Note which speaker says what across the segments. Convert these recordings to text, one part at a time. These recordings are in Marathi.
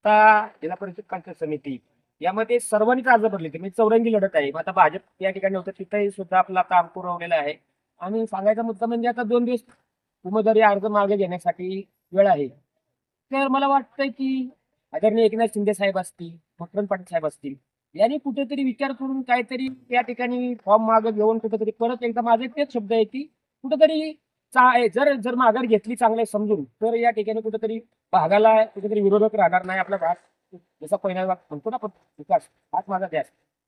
Speaker 1: आता जिल्हा परिषद पंचायत समिती यामध्ये सर्वांनीच अर्ज भरले होते. म्हणजे चौरंगी लढत आहे. मग आता भाजप या ठिकाणी होतं तिथेही सुद्धा आपला काम पुरवलेलं आहे. आणि सांगायचा मुद्दा म्हणजे आता 2 दिवस उमेदवारी अर्ज मागे घेण्यासाठी वेळ आहे. तर मला वाटतंय की आदरणीय एकनाथ शिंदे साहेब असतील, मकरंद पाटील साहेब असतील, यांनी कुठेतरी विचार करून काहीतरी या ठिकाणी फॉर्म मागे घेऊन कुठेतरी परत एकदा माझे तेच शब्द आहे की कुठेतरी जर जर माघार घेतली चांगले समजून तर या ठिकाणी कुठेतरी भागाला कुठेतरी विरोधक राहणार नाही. आपला भाग जसा पहिला भाग म्हणतो ना आपण विकास हाच माझा ध्यास.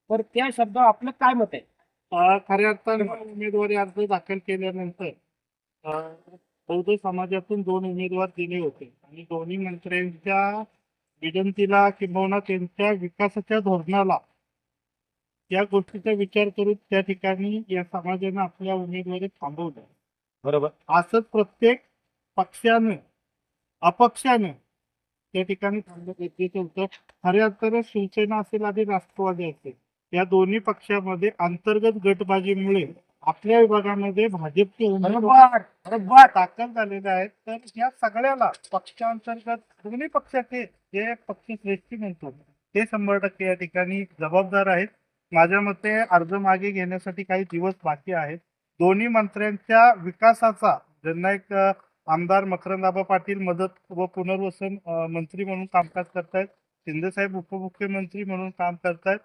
Speaker 1: तर त्या शब्द आपलं काय मत आहे?
Speaker 2: खऱ्या अर्थाने उमेदवारी अर्ज दाखल केल्यानंतर बौद्ध समाजातून 2 उमेदवार दिले होते आणि दोन्ही मंत्र्यांच्या विनंतीला किंबहुना त्यांच्या विकासाच्या धोरणाला या गोष्टीचा विचार करून त्या ठिकाणी या समाजानं आपल्या उमेदवारी थांबवल्या.
Speaker 1: बरोबर.
Speaker 2: असंच प्रत्येक पक्षानं अपक्षानं त्या ठिकाणी थांबणं गरजेचं होतं. खऱ्या अर्थानं शिवसेना असेल आणि राष्ट्रवादी असेल या दोन्ही पक्षामध्ये अंतर्गत गटबाजीमुळे आपल्या विभागामध्ये भाजपचे उमेदवार
Speaker 1: बरोबर.
Speaker 2: दाखल झालेले आहेत. तर या सगळ्याला पक्षांतर्गत दोन्ही पक्षाचे जे पक्षश्रेष्ठी म्हणतो ते 100% या ठिकाणी जबाबदार आहेत. माझ्या मते अर्ज मागे घेण्यासाठी काही दिवस बाकी आहेत. दोन्ही मंत्र्यांच्या विकासाचा ज्यांना एक आमदार मकरंदाबा पाटील मदत व पुनर्वसन मंत्री म्हणून कामकाज करतायत, शिंदेसाहेब उपमुख्यमंत्री म्हणून काम करतायत.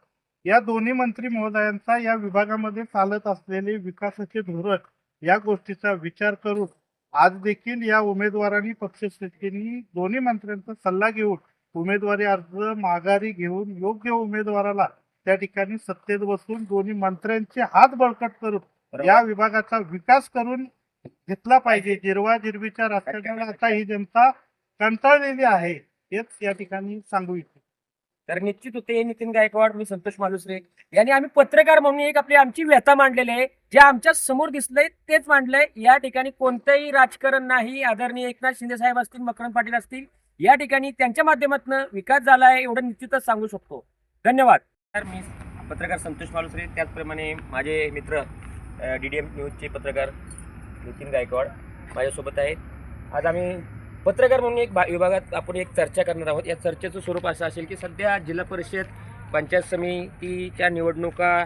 Speaker 2: या दोन्ही मंत्री महोदयांचा या विभागामध्ये चालत असलेले विकासाचे धोरण या गोष्टीचा विचार करून आज देखील या उमेदवारांनी पक्षश्रेष्ठींनी दोन्ही मंत्र्यांचा सल्ला घेऊन उमेदवारी अर्ज माघारी घेऊन योग्य उमेदवाराला त्या ठिकाणी सत्तेत बसून दोन्ही मंत्र्यांचे हात बळकट करून या विभागाचा विकास करून घेतला पाहिजे. जिरवा-जिरवीच्या रस्त्याला आता ही जनता कंटाळलेली आहे हेच या ठिकाणी सांगू इच्छितो.
Speaker 1: तर निश्चित होते नितीन गायकवाड, मी संतोष मालुसरे यांनी आम्ही पत्रकार म्हणून एक आपली आमची व्यथा मांडलेली आहे. जे आमच्या समोर दिसलंय तेच मांडलंय. या ठिकाणी कोणतंही राजकारण नाही. आदरणीय एकनाथ शिंदे साहेब असतील, मकरंद पाटील असतील, या ठिकाणी त्यांच्या माध्यमातून विकास झाला आहे एवढं निश्चितच सांगू शकतो. धन्यवाद. तर मी पत्रकार संतोष मालुसरे, त्याचप्रमाणे माझे मित्र DDM न्यूजचे पत्रकार नितीन गायकवाड माझ्यासोबत आहेत. आज आम्ही पत्रकार म्हणून एक विभागात आपण एक चर्चा करणार आहोत. या चर्चेचं स्वरूप असं असेल की सध्या जिल्हा परिषद पंचायत समितीच्या निवडणुका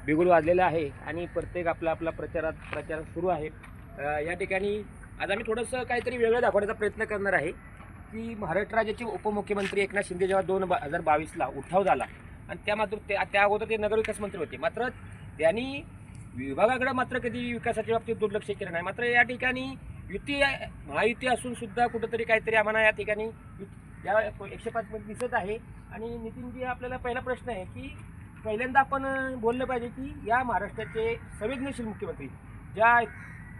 Speaker 1: बिगुल वाजलेल्या आहे आणि प्रत्येक आपला प्रचार सुरू आहे. या ठिकाणी आज आम्ही थोडंसं काहीतरी वेगळं दाखवण्याचा प्रयत्न करणार आहे की महाराष्ट्र राज्याचे उपमुख्यमंत्री एकनाथ शिंदे जेव्हा 2022ला उठाव झाला आणि त्या अगोदर ते नगरविकास मंत्री होते, मात्र त्यांनी विभागाकडे मात्र कधी विकासाच्या बाबतीत दुर्लक्ष केलं नाही. मात्र या ठिकाणी महायुती असून सुद्धा कुठंतरी काहीतरी आम्हाला या ठिकाणी या 105 मध्ये दिसत आहे. आणि नितीनजी, आपल्याला पहिला प्रश्न आहे की पहिल्यांदा आपण बोललं पाहिजे की या महाराष्ट्राचे संवेदनशील मुख्यमंत्री ज्या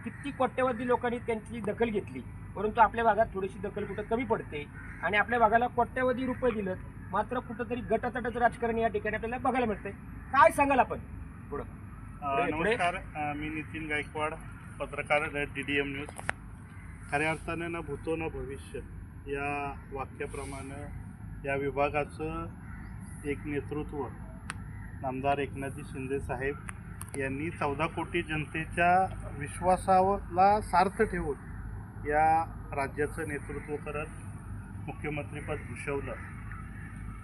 Speaker 1: किती कोट्यवधी लोकांनी त्यांची दखल घेतली, परंतु आपल्या भागात थोडीशी दखल कुठं कमी पडते आणि आपल्या भागाला कोट्यवधी रुपये दिलं मात्र कुठंतरी गटातटाचं राजकारण या ठिकाणी आपल्याला बघायला मिळतंय. काय सांगाल आपण पुढं?
Speaker 2: नमस्कार, मी नितीन गायकवाड, पत्रकार DDM न्यूज. खऱ्या अर्थाने न भूतो न भविष्य या वाक्याप्रमाणे या विभागाचं एक नेतृत्व आमदार एकनाथजी शिंदे साहेब यांनी 14 कोटी जनतेच्या विश्वासाला सार्थ ठेवून या राज्याचं नेतृत्व करत मुख्यमंत्रीपद भूषवलं.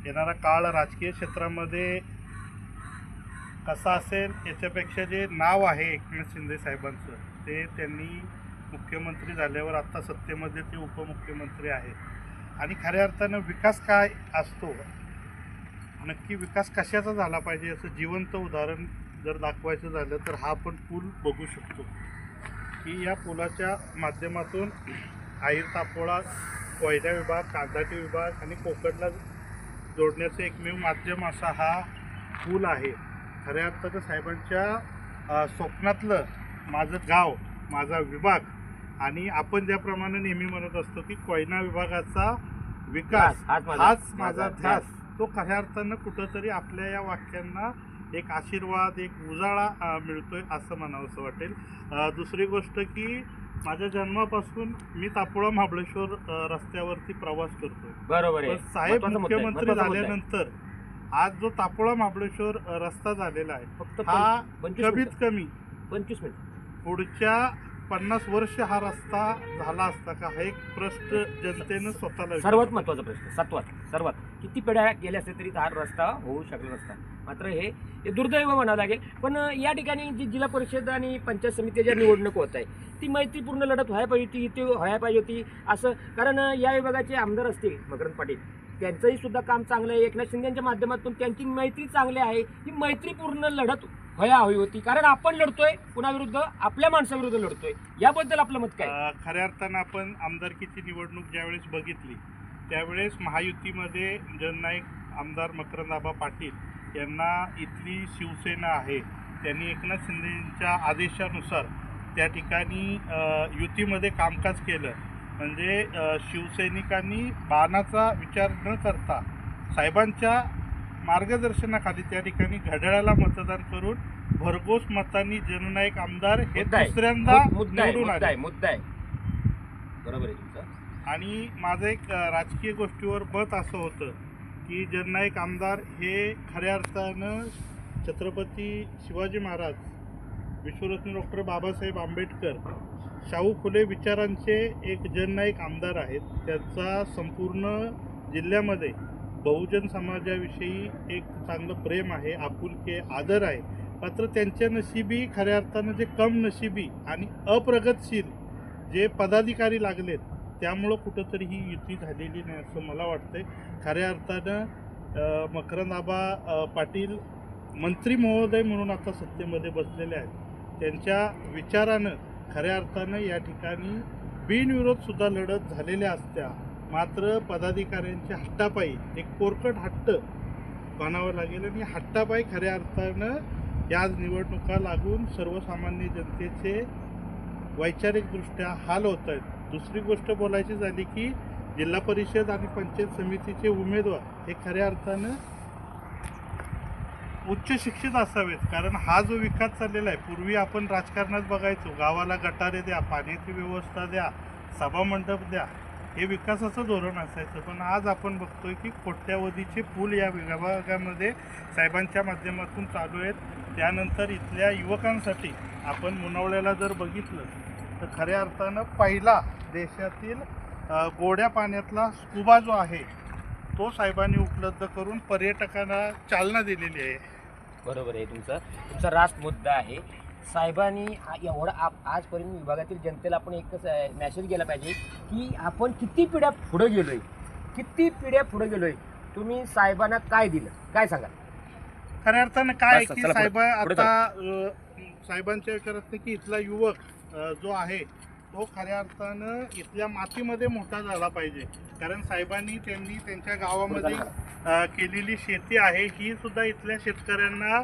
Speaker 2: येणारा काळ राजकीय क्षेत्रामध्ये कसा असेल याच्यापेक्षा जे नाव आहे एकनाथ शिंदे साहेबांचं ते त्यांनी मुख्यमंत्री झाल्यावर आत्ता सत्तेमध्ये ते उपमुख्यमंत्री आहेत. आणि खऱ्या अर्थानं विकास काय असतो, नक्की विकास कशाचा झाला पाहिजे असं जिवंत उदाहरण जर दाखवायचं झालं तर हा आपण पूल बघू शकतो की या पुलाच्या माध्यमातून आईर तापोळा, कोयना विभाग, कांदाटी विभाग आणि कोकणला जोडण्याचं एकमेव माध्यम असा हा पूल आहे. खऱ्या अर्थानं साहेबांच्या स्वप्नातलं माझं गाव, माझा विभाग आणि आपण ज्याप्रमाणे नेहमी म्हणत असतो की कोयना विभागाचा विकास हाच माझा ध्यास, तो खऱ्या अर्थानं कुठंतरी आपल्या या वाक्यांना एक आशीर्वाद, एक उजाळा मिळतोय असं म्हणावंसं वाटेल. दुसरी गोष्ट की माझ्या जन्मापासून मी तापोळा महाबळेश्वर रस्त्यावरती प्रवास करतोय.
Speaker 1: बरोबर आहे.
Speaker 2: साहेब मुख्यमंत्री झाल्यानंतर आज जो तापोळा महाबळेश्वर रस्ता झालेला आहे
Speaker 1: फक्त
Speaker 2: हा
Speaker 1: 25
Speaker 2: कमीत कमी
Speaker 1: 25 मिनिट
Speaker 2: पुढच्या 50 वर्ष हा रस्ता झाला असता का, हा एक प्रश्न जनतेनं स्वतःला
Speaker 1: सर्वात महत्वाचा प्रश्न सर्वात किती पिढ्या गेल्या असते तरी हा रस्ता होऊ शकला नसता. मात्र हे दुर्दैव म्हणावं लागेल. पण या ठिकाणी जी जिल्हा परिषद आणि पंचायत समितीच्या निवडणूक होत आहे ती मैत्रीपूर्ण लढत व्हायला पाहिजे होती, इथे व्हायला पाहिजे होती असं. कारण या विभागाचे आमदार असतील मकरंद पाटील, त्यांचंही सुद्धा काम चांगलं आहे. एकनाथ शिंदेच्या माध्यमातून त्यांची मैत्री चांगली आहे. ही मैत्रीपूर्ण लढत व्हायला हवी होती. कारण आपण लढतोय कुणाविरुद्ध, आपल्या माणसाविरुद्ध लढतोय. याबद्दल आपलं मत काय?
Speaker 2: खऱ्या अर्थानं आपण आमदारकीची निवडणूक ज्यावेळेस बघितली त्यावेळेस महायुतीमध्ये जननायक आमदार मकरंद पाटील यांना इथली शिवसेना आहे त्यांनी एकनाथ शिंदेच्या आदेशानुसार त्या ठिकाणी युतीमध्ये कामकाज केलं. म्हणजे शिवसैनिकांनी बाणाचा विचार न करता साहेबांच्या मार्गदर्शनाखाली त्या ठिकाणी घड्याळाला मतदान करून भरघोस मतांनी जननायक आमदार हे दुसऱ्यांदा निवडून आले.
Speaker 1: मुद्दा आहे बरोबर आहे तुमचं.
Speaker 2: आणि माझं एक राजकीय गोष्टीवर मत असं होतं की जननायक आमदार हे खऱ्या अर्थानं छत्रपती शिवाजी महाराज, विश्वरत्न डॉक्टर बाबासाहेब आंबेडकर, शाहू फुले विचारांचे एक जननायक आमदार आहेत. त्याचा संपूर्ण जिल्ह्यामध्ये बहुजन समाजाविषयी एक चांगलं प्रेम आहे, आपुलके, आदर आहे. मात्र त्यांच्या नशिबी खऱ्या अर्थानं जे कम नशिबी आणि अप्रगतशील जे पदाधिकारी लागलेत त्यामुळं कुठंतरी ही युती झालेली नाही असं मला वाटतंय. खऱ्या अर्थानं मकरंद पाटील मंत्री महोदय म्हणून आता सत्तेमध्ये बसलेले आहेत. त्यांच्या विचारानं खऱ्या अर्थानं या ठिकाणी बिनविरोधसुद्धा लढत झालेल्या असत्या. मात्र पदाधिकाऱ्यांच्या हट्टापायी एक कोरकट हट्ट बांधावं लागेल आणि हट्टापायी खऱ्या अर्थानं या निवडणुका लागून सर्वसामान्य जनतेचे वैचारिकदृष्ट्या हाल होत आहेत. दुसरी गोष्ट बोलायची झाली की जिल्हा परिषद आणि पंचायत समितीचे उमेदवार हे खऱ्या अर्थानं उच्च शिक्षित असावेत. कारण हा जो विकास चाललेला आहे, पूर्वी आपण राजकारणात बघायचो गावाला गटारे द्या, पाण्याची व्यवस्था द्या, सभामंडप द्या, हे विकासाचं धोरण असायचं. पण आज आपण बघतोय की कोट्यावधीचे पूल या विभागामध्ये साहेबांच्या माध्यमातून चालू आहेत. त्यानंतर इथल्या युवकांसाठी आपण मुनवळ्याला जर बघितलं तर खऱ्या अर्थानं पहिला देशातील गोड्या पाण्यातला स्कुबा जो आहे तो साहेबांनी उपलब्ध करून पर्यटकांना चालना दिलेली आहे.
Speaker 1: बरोबर आहे तुमचा रास्त मुद्दा आहे. साहेबांनी एवढा आजपर्यंत विभागातील जनतेला आपण एकच मेसेज गेला पाहिजे की आपण किती पिढ्या पुढे गेलोय. तुम्ही साहेबांना काय दिलं, काय सांगा?
Speaker 2: खऱ्या अर्थानं काय आहे की
Speaker 1: चला पुढे,
Speaker 2: साहेब
Speaker 1: पुढे
Speaker 2: आता साहेबांच्या विचारात की इथला युवक जो आहे तो खऱ्या अर्थानं इथल्या मातीमध्ये मोठा झाला पाहिजे. कारण साहेबांनी त्यांच्या गावामध्ये केलेली शेती आहे ही सुद्धा इथल्या शेतकऱ्यांना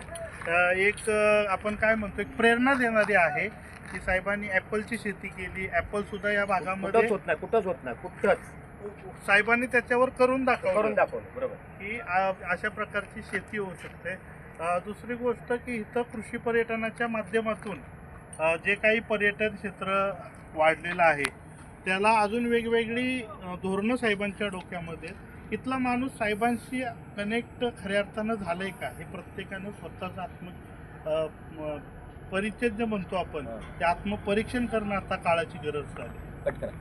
Speaker 2: एक आपण काय म्हणतो एक प्रेरणा देणारी आहे. की साहेबांनी ॲपलची शेती केली, ॲपल सुद्धा या भागामध्ये
Speaker 1: कुठंच होत नाही.
Speaker 2: साहेबांनी त्याच्यावर करून दाखवलं
Speaker 1: बरोबर
Speaker 2: की अशा प्रकारची शेती होऊ शकते. दुसरी गोष्ट की इथं कृषी पर्यटनाच्या माध्यमातून जे काही पर्यटन क्षेत्र वाढलेलं आहे त्याला अजून वेगवेगळी धोरणं साहेबांच्या डोक्यामध्ये. इथला माणूस साहेबांशी कनेक्ट खऱ्या अर्थानं झालंय का हे प्रत्येकानं स्वतःचं परिचय जे म्हणतो आपण ते आत्मपरीक्षण करणं आता काळाची गरज आहे.
Speaker 1: कट करा.